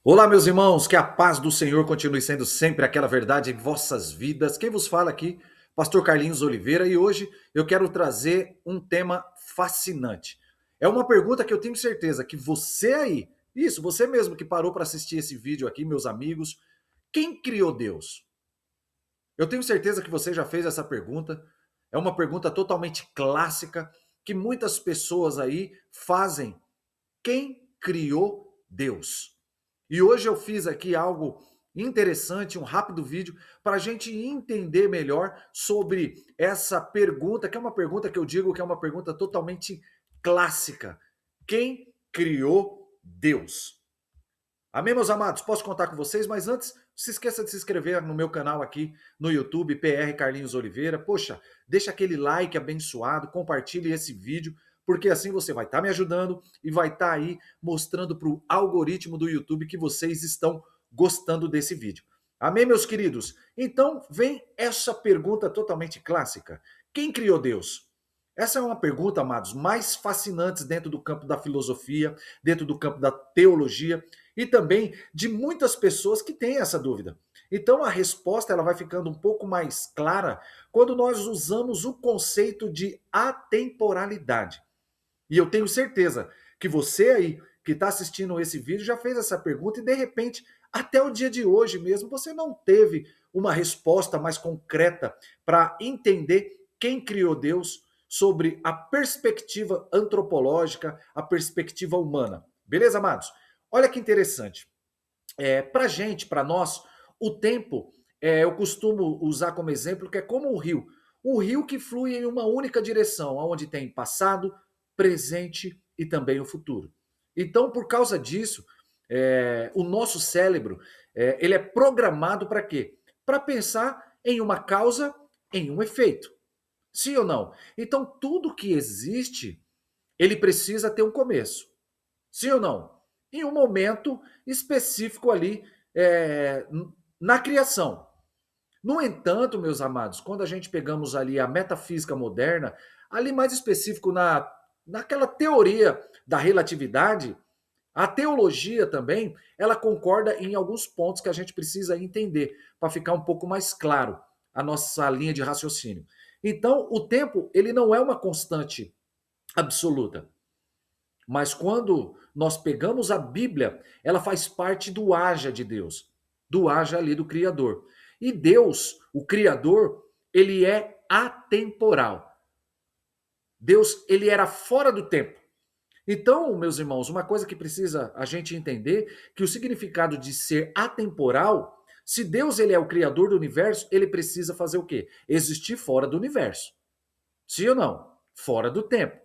Olá, meus irmãos, que a paz do Senhor continue sendo sempre aquela verdade em vossas vidas. Quem vos fala aqui, Pastor Carlinhos Oliveira, e hoje eu quero trazer um tema fascinante. É uma pergunta que eu tenho certeza que você aí, isso, você mesmo que parou para assistir esse vídeo aqui, meus amigos, quem criou Deus? Eu tenho certeza que você já fez essa pergunta. É uma pergunta totalmente clássica que muitas pessoas aí fazem. Quem criou Deus? E hoje eu fiz aqui algo interessante, um rápido vídeo, para a gente entender melhor sobre essa pergunta, que é uma pergunta que eu digo que é uma pergunta totalmente clássica. Quem criou Deus? Amém, meus amados? Posso contar com vocês, mas antes, se esqueça de se inscrever no meu canal aqui no YouTube, PR Carlinhos Oliveira. Poxa, deixa aquele like abençoado, compartilhe esse vídeo, porque assim você vai estar me ajudando e vai estar aí mostrando para o algoritmo do YouTube que vocês estão gostando desse vídeo. Amém, meus queridos? Então, vem essa pergunta totalmente clássica. Quem criou Deus? Essa é uma pergunta, amados, mais fascinantes dentro do campo da filosofia, dentro do campo da teologia, e também de muitas pessoas que têm essa dúvida. Então a resposta ela vai ficando um pouco mais clara quando nós usamos o conceito de atemporalidade. E eu tenho certeza que você aí que está assistindo esse vídeo já fez essa pergunta e de repente, até o dia de hoje mesmo, você não teve uma resposta mais concreta para entender quem criou Deus sobre a perspectiva antropológica, a perspectiva humana. Beleza, amados? Olha que interessante. Para gente, para nós, o tempo, eu costumo usar como exemplo que é como um rio. Um rio que flui em uma única direção, onde tem passado, presente e também o futuro. Então, por causa disso, o nosso cérebro, ele é programado para quê? Para pensar em uma causa, em um efeito. Sim ou não? Então, tudo que existe, ele precisa ter um começo. Sim ou não? Em um momento específico ali na criação. No entanto, meus amados, quando a gente pegamos ali a metafísica moderna, ali mais específico naquela teoria da relatividade, a teologia também, ela concorda em alguns pontos que a gente precisa entender para ficar um pouco mais claro a nossa linha de raciocínio. Então, o tempo, ele não é uma constante absoluta. Mas quando nós pegamos a Bíblia, ela faz parte do haja de Deus, do haja ali do Criador. E Deus, o Criador, ele é atemporal. Deus, ele era fora do tempo. Então, meus irmãos, uma coisa que precisa a gente entender, que o significado de ser atemporal, se Deus ele é o criador do universo, ele precisa fazer o quê? Existir fora do universo. Sim ou não? Fora do tempo.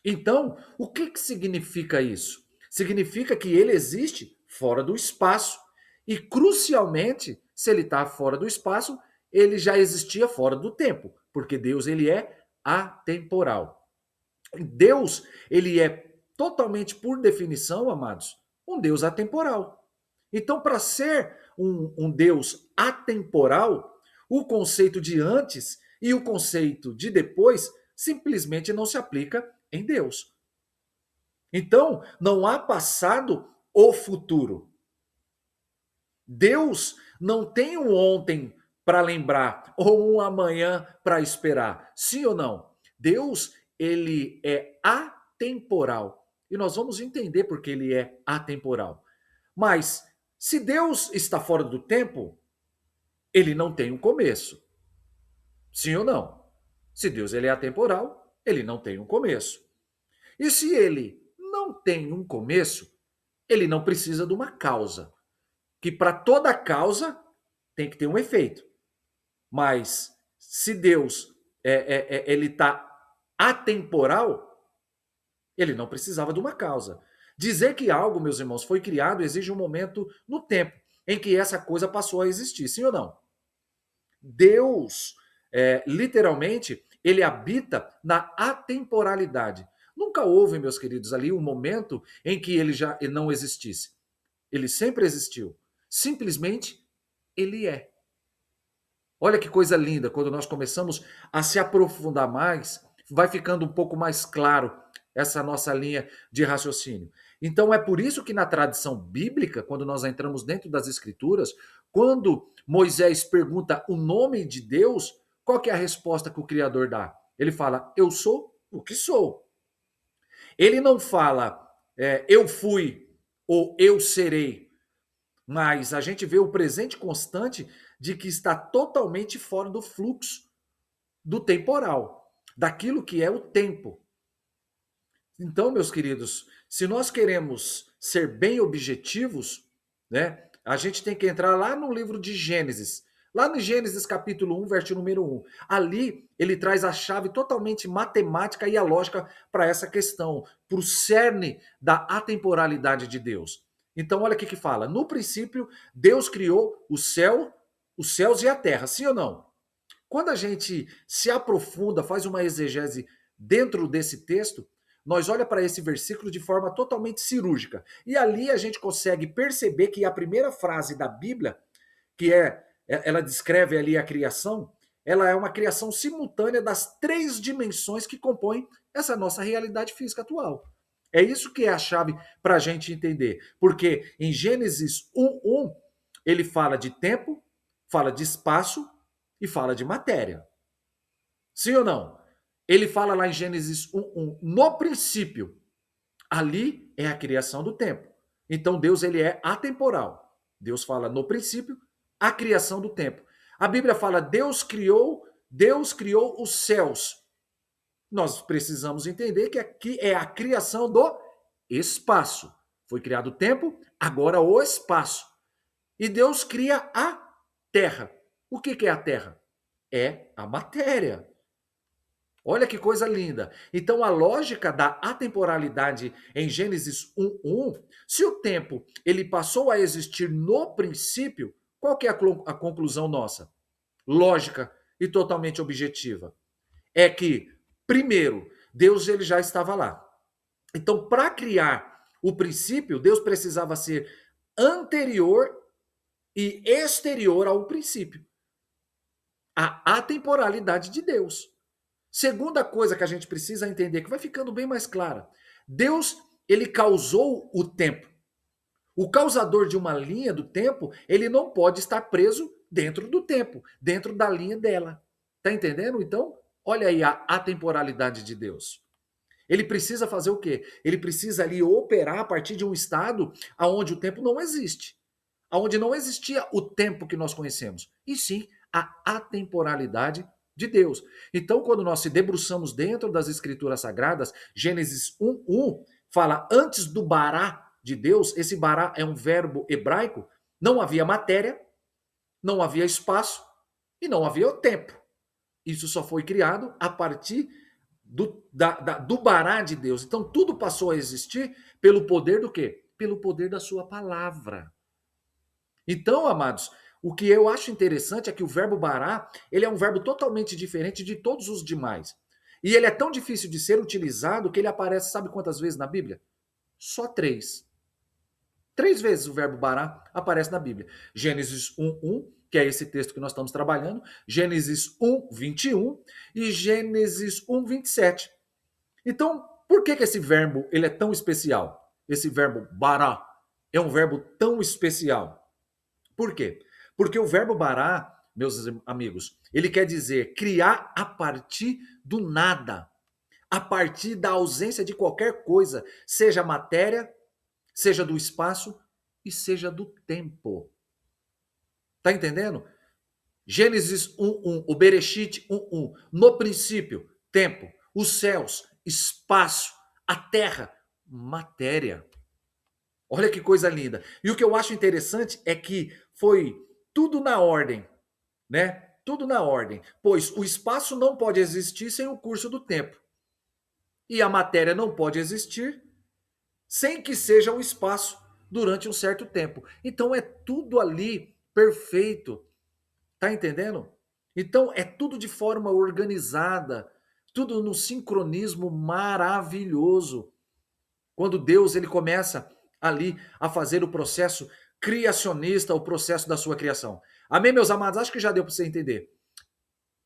Então, o que, que significa isso? Significa que ele existe fora do espaço. E, crucialmente, se ele está fora do espaço, ele já existia fora do tempo, porque Deus ele é atemporal. Deus, ele é totalmente, por definição, amados, um Deus atemporal. Então, para ser um Deus atemporal, o conceito de antes e o conceito de depois simplesmente não se aplica em Deus. Então, não há passado ou futuro. Deus não tem um ontem para lembrar ou um amanhã para esperar. Sim ou não? Deus, ele é atemporal. E nós vamos entender porque ele é atemporal. Mas se Deus está fora do tempo, ele não tem um começo. Sim ou não? Se Deus ele é atemporal, ele não tem um começo. E se ele não tem um começo, ele não precisa de uma causa. Que para toda causa tem que ter um efeito. Mas se Deus ele está atemporal, ele não precisava de uma causa. Dizer que algo, meus irmãos, foi criado exige um momento no tempo em que essa coisa passou a existir, sim ou não? Deus, literalmente, ele habita na atemporalidade. Nunca houve, meus queridos, ali um momento em que ele já não existisse. Ele sempre existiu. Simplesmente ele é. Olha que coisa linda, quando nós começamos a se aprofundar mais, vai ficando um pouco mais claro essa nossa linha de raciocínio. Então é por isso que na tradição bíblica, quando nós entramos dentro das escrituras, quando Moisés pergunta o nome de Deus, qual que é a resposta que o Criador dá? Ele fala, eu sou o que sou. Ele não fala, eu fui ou eu serei, mas a gente vê o presente constante de que está totalmente fora do fluxo do temporal, daquilo que é o tempo. Então, meus queridos, se nós queremos ser bem objetivos, né, a gente tem que entrar lá no livro de Gênesis. Lá no Gênesis capítulo 1, verso número 1. Ali ele traz a chave totalmente matemática e a lógica para essa questão, para o cerne da atemporalidade de Deus. Então, olha o que fala. No princípio, Deus criou o céu, os céus e a terra, sim ou não? Quando a gente se aprofunda, faz uma exegese dentro desse texto, nós olha para esse versículo de forma totalmente cirúrgica. E ali a gente consegue perceber que a primeira frase da Bíblia, que ela descreve ali a criação, ela é uma criação simultânea das três dimensões que compõem essa nossa realidade física atual. É isso que é a chave para a gente entender. Porque em Gênesis 1:1, ele fala de tempo, fala de espaço e fala de matéria. Sim ou não? Ele fala lá em Gênesis 1:1, no princípio, ali é a criação do tempo. Então Deus ele é atemporal. Deus fala no princípio, a criação do tempo. A Bíblia fala Deus criou os céus. Nós precisamos entender que aqui é a criação do espaço. Foi criado o tempo, agora o espaço. E Deus cria a terra. O que é a terra? É a matéria. Olha que coisa linda. Então, a lógica da atemporalidade em Gênesis 1:1, se o tempo ele passou a existir no princípio, qual que é a conclusão nossa? Lógica e totalmente objetiva. É que, primeiro, Deus ele já estava lá. Então, para criar o princípio, Deus precisava ser anterior e exterior ao princípio. A atemporalidade de Deus. Segunda coisa que a gente precisa entender, que vai ficando bem mais clara. Deus, ele causou o tempo. O causador de uma linha do tempo, ele não pode estar preso dentro do tempo, dentro da linha dela. Tá entendendo? Então, olha aí a atemporalidade de Deus. Ele precisa fazer o quê? Ele precisa ali operar a partir de um estado onde o tempo não existe. Onde não existia o tempo que nós conhecemos. E sim, a atemporalidade de Deus. Então, quando nós se debruçamos dentro das Escrituras Sagradas, Gênesis 1:1 fala antes do bará de Deus, esse bará é um verbo hebraico, não havia matéria, não havia espaço e não havia o tempo. Isso só foi criado a partir do bará de Deus. Então, tudo passou a existir pelo poder do quê? Pelo poder da sua palavra. Então, amados, o que eu acho interessante é que o verbo bará, ele é um verbo totalmente diferente de todos os demais. E ele é tão difícil de ser utilizado que ele aparece, sabe quantas vezes na Bíblia? Só três. Três vezes o verbo bará aparece na Bíblia. Gênesis 1:1, que é esse texto que nós estamos trabalhando, Gênesis 1:21 e Gênesis 1:27. Então, por que esse verbo ele é tão especial? Esse verbo bará é um verbo tão especial. Por quê? Porque o verbo bará, meus amigos, ele quer dizer criar a partir do nada, a partir da ausência de qualquer coisa, seja matéria, seja do espaço e seja do tempo. Tá entendendo? Gênesis 1:1, o Bereshit 1:1, no princípio, tempo, os céus, espaço, a terra, matéria. Olha que coisa linda. E o que eu acho interessante é que foi tudo na ordem, né? Tudo na ordem, pois o espaço não pode existir sem o curso do tempo. E a matéria não pode existir sem que seja um espaço durante um certo tempo. Então é tudo ali perfeito. Tá entendendo? Então é tudo de forma organizada, tudo no sincronismo maravilhoso. Quando Deus ele começa ali a fazer o processo criacionista, o processo da sua criação. Amém, meus amados? Acho que já deu para você entender.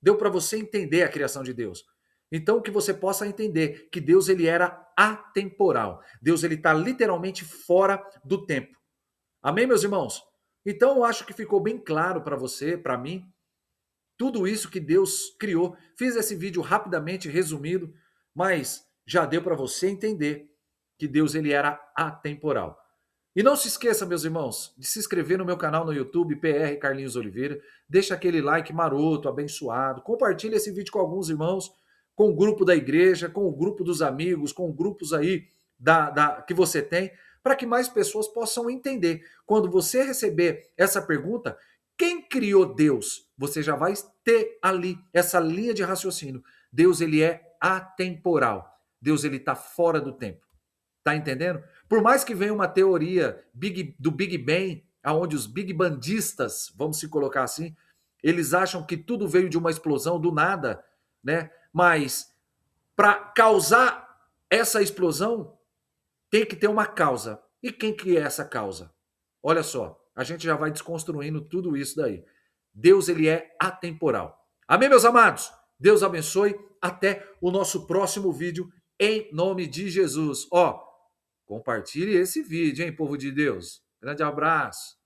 Deu para você entender a criação de Deus. Então, que você possa entender que Deus ele era atemporal. Deus ele está literalmente fora do tempo. Amém, meus irmãos? Então, eu acho que ficou bem claro para você, para mim, tudo isso que Deus criou. Fiz esse vídeo rapidamente, resumido, mas já deu para você entender que Deus ele era atemporal. E não se esqueça, meus irmãos, de se inscrever no meu canal no YouTube, PR Carlinhos Oliveira. Deixa aquele like maroto, abençoado. Compartilhe esse vídeo com alguns irmãos, com o grupo da igreja, com o grupo dos amigos, com grupos aí que você tem, para que mais pessoas possam entender. Quando você receber essa pergunta, quem criou Deus? Você já vai ter ali essa linha de raciocínio. Deus ele é atemporal. Deus ele está fora do tempo. Tá entendendo? Por mais que venha uma teoria do Big Bang, aonde os Big Bandistas, vamos se colocar assim, eles acham que tudo veio de uma explosão do nada, né? Mas para causar essa explosão, tem que ter uma causa. E quem que é essa causa? Olha só, a gente já vai desconstruindo tudo isso daí. Deus ele é atemporal. Amém, meus amados? Deus abençoe. Até o nosso próximo vídeo, em nome de Jesus. Ó, compartilhe esse vídeo, hein, povo de Deus. Grande abraço.